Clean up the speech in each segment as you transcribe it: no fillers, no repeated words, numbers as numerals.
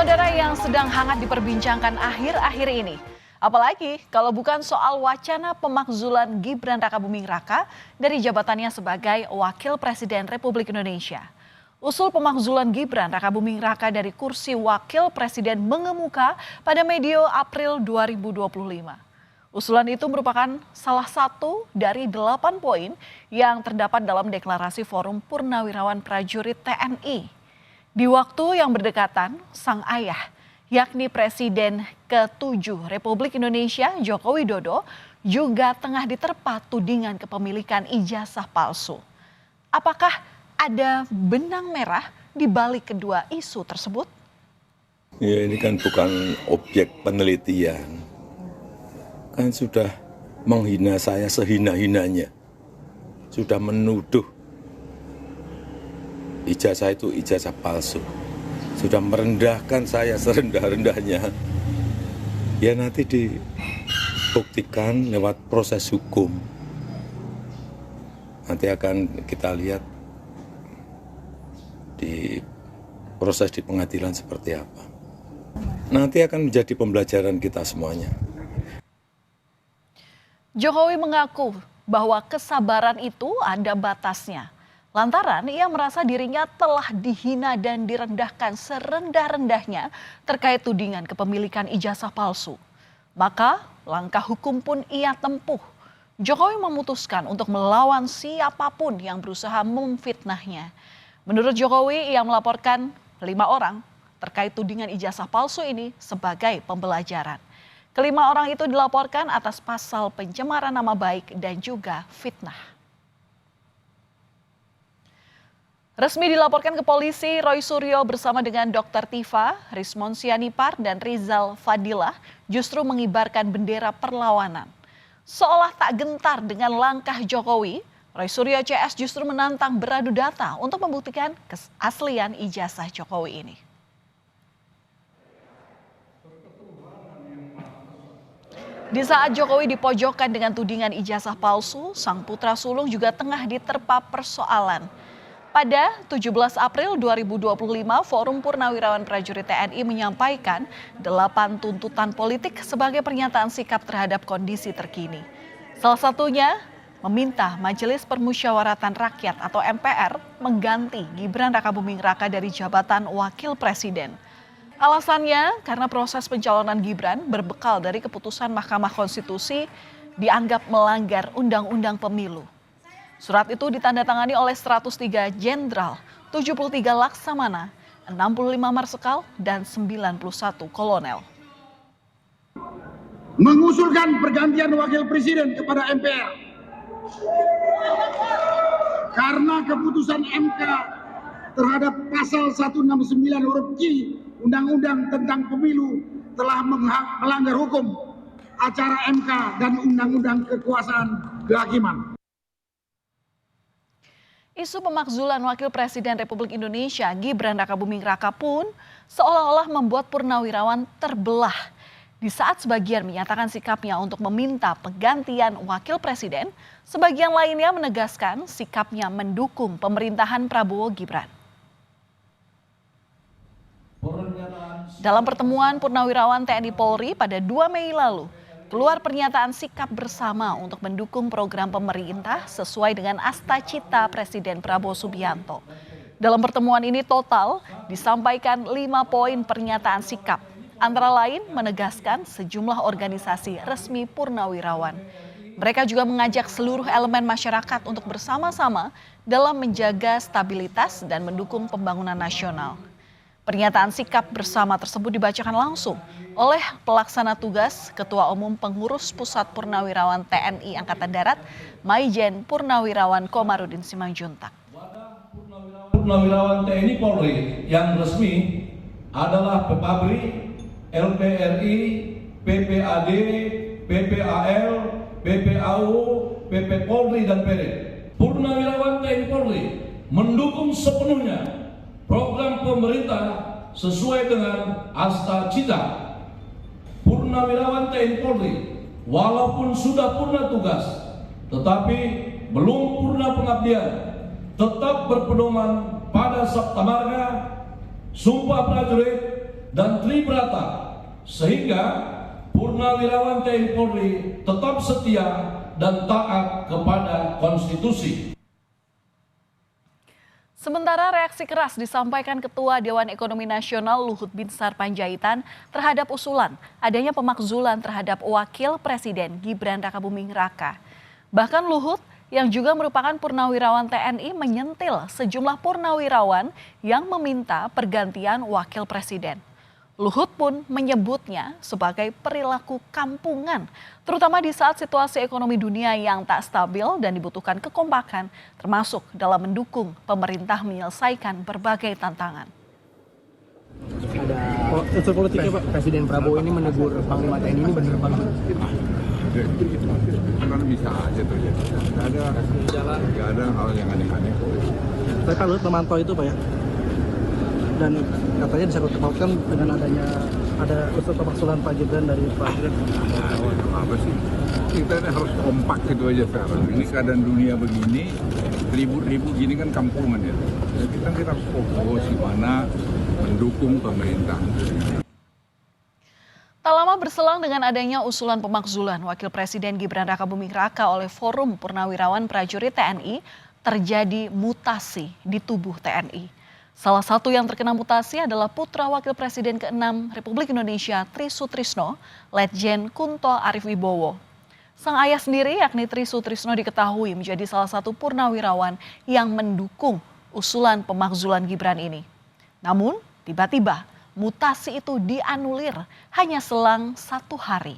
Saudara yang sedang hangat diperbincangkan akhir-akhir ini. Apalagi kalau bukan soal wacana pemakzulan Gibran Rakabuming Raka dari jabatannya sebagai Wakil Presiden Republik Indonesia. Usul pemakzulan Gibran Rakabuming Raka dari kursi Wakil Presiden mengemuka pada medio April 2025. Usulan itu merupakan salah satu dari 8 poin yang terdapat dalam deklarasi Forum Purnawirawan Prajurit TNI. Di waktu yang berdekatan, sang ayah, yakni Presiden ke-7 Republik Indonesia Joko Widodo, juga tengah diterpa tudingan kepemilikan ijazah palsu. Apakah ada benang merah di balik kedua isu tersebut? Ya, ini kan bukan objek penelitian. Kan sudah menghina saya sehina-hinanya. Sudah menuduh ijazah itu ijazah palsu. Sudah merendahkan saya serendah-rendahnya. Ya nanti dibuktikan lewat proses hukum. Nanti akan kita lihat di proses di pengadilan seperti apa. Nanti akan menjadi pembelajaran kita semuanya. Jokowi mengaku bahwa kesabaran itu ada batasnya. Lantaran ia merasa dirinya telah dihina dan direndahkan serendah-rendahnya terkait tudingan kepemilikan ijazah palsu. Maka langkah hukum pun ia tempuh. Jokowi memutuskan untuk melawan siapapun yang berusaha memfitnahnya. Menurut Jokowi, ia melaporkan 5 orang terkait tudingan ijazah palsu ini sebagai pembelajaran. Kelima orang itu dilaporkan atas pasal pencemaran nama baik dan juga fitnah. Resmi dilaporkan ke polisi, Roy Suryo bersama dengan Dr. Tifa, Rismon Sianipar, dan Rizal Fadilah justru mengibarkan bendera perlawanan. Seolah tak gentar dengan langkah Jokowi, Roy Suryo CS justru menantang beradu data untuk membuktikan keaslian ijazah Jokowi ini. Di saat Jokowi dipojokkan dengan tudingan ijazah palsu, sang putra sulung juga tengah diterpa persoalan. Pada 17 April 2025, Forum Purnawirawan Prajurit TNI menyampaikan 8 tuntutan politik sebagai pernyataan sikap terhadap kondisi terkini. Salah satunya meminta Majelis Permusyawaratan Rakyat atau MPR mengganti Gibran Rakabuming Raka dari jabatan Wakil Presiden. Alasannya karena proses pencalonan Gibran berbekal dari keputusan Mahkamah Konstitusi dianggap melanggar Undang-Undang Pemilu. Surat itu ditandatangani oleh 103 jenderal, 73 laksamana, 65 marsekal, dan 91 kolonel. Mengusulkan pergantian wakil presiden kepada MPR. Karena keputusan MK terhadap pasal 169 huruf Q Undang-Undang tentang Pemilu telah melanggar hukum acara MK dan Undang-Undang Kekuasaan Kehakiman. Isu pemakzulan Wakil Presiden Republik Indonesia Gibran Rakabuming Raka pun seolah-olah membuat purnawirawan terbelah. Di saat sebagian menyatakan sikapnya untuk meminta penggantian Wakil Presiden, sebagian lainnya menegaskan sikapnya mendukung pemerintahan Prabowo Gibran. Dalam pertemuan Purnawirawan TNI Polri pada 2 Mei lalu, keluar pernyataan sikap bersama untuk mendukung program pemerintah sesuai dengan asta-cita Presiden Prabowo Subianto. Dalam pertemuan ini total disampaikan 5 poin pernyataan sikap, antara lain menegaskan sejumlah organisasi resmi purnawirawan. Mereka juga mengajak seluruh elemen masyarakat untuk bersama-sama dalam menjaga stabilitas dan mendukung pembangunan nasional. Pernyataan sikap bersama tersebut dibacakan langsung oleh pelaksana tugas Ketua Umum Pengurus Pusat Purnawirawan TNI Angkatan Darat, Maijen Purnawirawan Komarudin Simanjuntak. Purnawirawan TNI Polri yang resmi adalah PPABRI, LPRI, PPAD, PPAL, PPAU, PP Polri, dan Perit. Purnawirawan TNI Polri mendukung sepenuhnya program pemerintah sesuai dengan asta-cita. Purnawirawan TNI Polri walaupun sudah purna tugas tetapi belum purna pengabdian, tetap berpedoman pada Sabta Marga, Sumpah Prajurit, dan Tribrata, sehingga Purnawirawan TNI Polri tetap setia dan taat kepada konstitusi. Sementara reaksi keras disampaikan Ketua Dewan Ekonomi Nasional Luhut Binsar Panjaitan terhadap usulan adanya pemakzulan terhadap Wakil Presiden Gibran Rakabuming Raka. Bahkan Luhut yang juga merupakan purnawirawan TNI menyentil sejumlah purnawirawan yang meminta pergantian Wakil Presiden. Luhut pun menyebutnya sebagai perilaku kampungan, terutama di saat situasi ekonomi dunia yang tak stabil dan dibutuhkan kekompakan, termasuk dalam mendukung pemerintah menyelesaikan berbagai tantangan. Ada unsur politiknya Pak. Presiden Prabowo ini menegur Panglima TNI ini benar Pak? Kan bisa aja terjadi. Nggak ada hal yang aneh-aneh. Tapi Pak Luhut memantau itu Pak ya? Dan katanya disangkut pautkan dengan adanya ada unsur pemakzulan Pak Gibran dari Pak Gibran. Apa sih? Kita ini harus kompak gitu aja sekarang. Ini keadaan dunia begini, ribut-ribut gini kan kampungan ya. Jadi kita harus fokus di mana mendukung pemerintah. Tak lama berselang dengan adanya usulan pemakzulan Wakil Presiden Gibran Rakabuming Raka oleh Forum Purnawirawan Prajurit TNI, terjadi mutasi di tubuh TNI. Salah satu yang terkena mutasi adalah putra Wakil Presiden ke-6 Republik Indonesia Tri Sutrisno, Letjen Kunto Arif Wibowo. Sang ayah sendiri yakni Tri Sutrisno diketahui menjadi salah satu purnawirawan yang mendukung usulan pemakzulan Gibran ini. Namun tiba-tiba mutasi itu dianulir hanya selang 1 hari.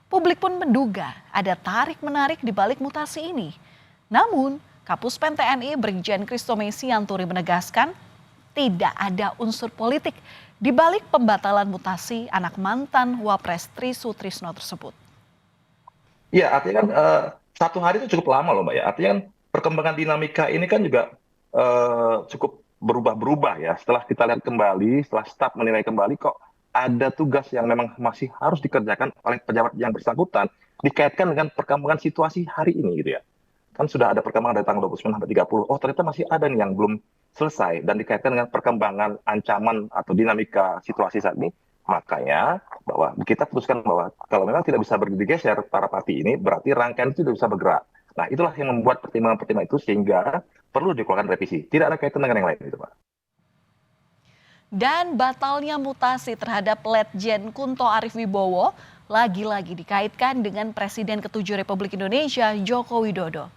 Publik pun menduga ada tarik-menarik di balik mutasi ini. Namun Kapuspen TNI Brigjen Christomay Sianturi menegaskan tidak ada unsur politik di balik pembatalan mutasi anak mantan Wapres Tri Sutrisno tersebut. Iya, artinya kan 1 hari itu cukup lama loh Mbak ya. Artinya kan perkembangan dinamika ini kan juga cukup berubah-berubah ya. Setelah kita lihat kembali, setelah staf menilai kembali kok ada tugas yang memang masih harus dikerjakan oleh pejabat yang bersangkutan dikaitkan dengan perkembangan situasi hari ini gitu ya. Kan sudah ada perkembangan dari tanggal 29 sampai 30. Oh ternyata masih ada nih yang belum selesai dan dikaitkan dengan perkembangan ancaman atau dinamika situasi saat ini. Makanya bahwa kita putuskan bahwa kalau memang tidak bisa bergeser para parti ini berarti rangkaian itu tidak bisa bergerak. Nah itulah yang membuat pertimbangan-pertimbangan itu sehingga perlu dikeluarkan revisi. Tidak ada kaitan dengan yang lain itu Pak. Dan batalnya mutasi terhadap Letjen Kunto Arif Wibowo lagi-lagi dikaitkan dengan Presiden ke-7 Republik Indonesia Joko Widodo.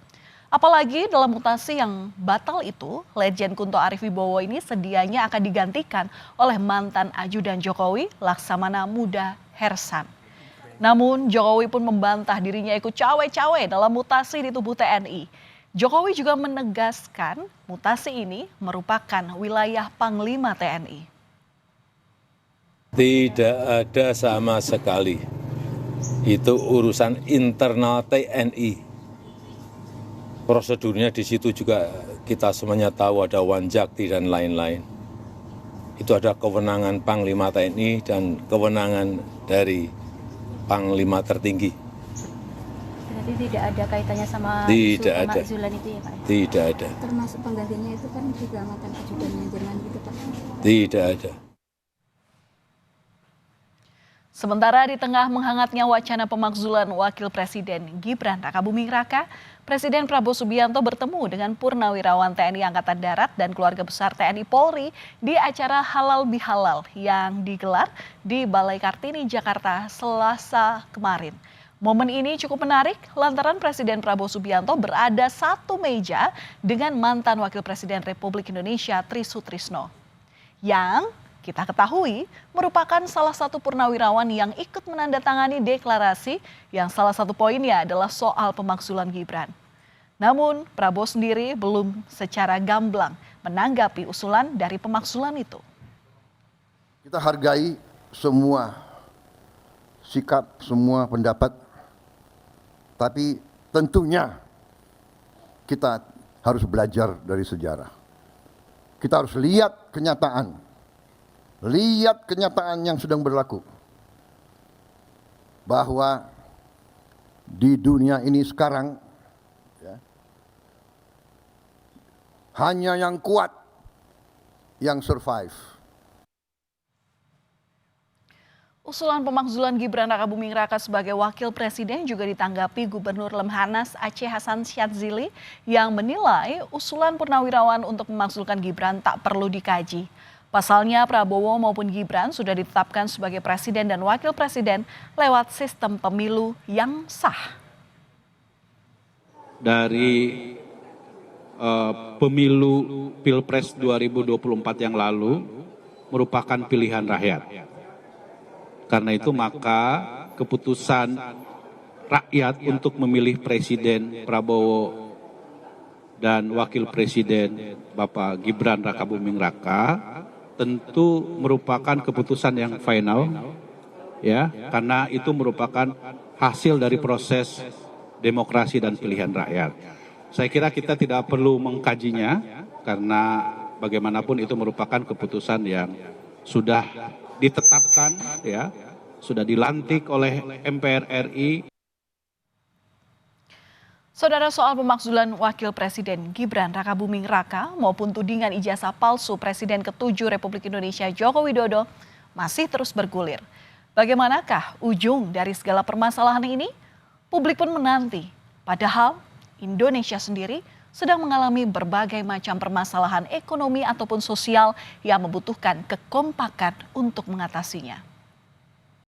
Apalagi dalam mutasi yang batal itu, Letjen Kunto Arif Wibowo ini sedianya akan digantikan oleh mantan ajudan Jokowi, Laksamana Muda Hersan. Namun Jokowi pun membantah dirinya ikut cawe-cawe dalam mutasi di tubuh TNI. Jokowi juga menegaskan mutasi ini merupakan wilayah Panglima TNI. Tidak ada sama sekali. Itu urusan internal TNI. Prosedurnya di situ juga kita semuanya tahu ada Wanjakti dan lain-lain. Itu ada kewenangan Panglima TNI dan kewenangan dari Panglima tertinggi. Berarti tidak ada kaitannya sama Tidak ada. pemakzulan itu ya Pak? Tidak ada. Termasuk penggantinya itu kan juga mantan ajudannya Jerman gitu Pak? Tidak ada. Sementara di tengah menghangatnya wacana pemakzulan Wakil Presiden Gibran Rakabuming Raka, Presiden Prabowo Subianto bertemu dengan Purnawirawan TNI Angkatan Darat dan keluarga besar TNI Polri di acara Halal Bihalal yang digelar di Balai Kartini, Jakarta, Selasa kemarin. Momen ini cukup menarik lantaran Presiden Prabowo Subianto berada satu meja dengan mantan Wakil Presiden Republik Indonesia Tri Sutrisno. Yang kita ketahui merupakan salah satu purnawirawan yang ikut menandatangani deklarasi yang salah satu poinnya adalah soal pemakzulan Gibran. Namun Prabowo sendiri belum secara gamblang menanggapi usulan dari pemakzulan itu. Kita hargai semua sikap, semua pendapat, tapi tentunya kita harus belajar dari sejarah. Kita harus lihat kenyataan yang sedang berlaku. Bahwa di dunia ini sekarang ya, hanya yang kuat yang survive. Usulan pemakzulan Gibran Rakabuming Raka sebagai wakil presiden juga ditanggapi Gubernur Lemhanas Aceh Hasan Syadzili yang menilai usulan Purnawirawan untuk memakzulkan Gibran tak perlu dikaji. Pasalnya Prabowo maupun Gibran sudah ditetapkan sebagai presiden dan wakil presiden lewat sistem pemilu yang sah. Dari pemilu Pilpres 2024 yang lalu merupakan pilihan rakyat. Karena itu maka keputusan rakyat untuk memilih Presiden Prabowo dan Wakil Presiden Bapak Gibran Rakabuming Raka tentu merupakan keputusan yang final, ya, karena itu merupakan hasil dari proses demokrasi dan pilihan rakyat. Saya kira kita tidak perlu mengkajinya karena bagaimanapun itu merupakan keputusan yang sudah ditetapkan, ya, sudah dilantik oleh MPR RI. Saudara, soal pemakzulan Wakil Presiden Gibran Rakabuming Raka maupun tudingan ijazah palsu Presiden ke-7 Republik Indonesia Joko Widodo masih terus bergulir. Bagaimanakah ujung dari segala permasalahan ini? Publik pun menanti. Padahal Indonesia sendiri sedang mengalami berbagai macam permasalahan ekonomi ataupun sosial yang membutuhkan kekompakan untuk mengatasinya.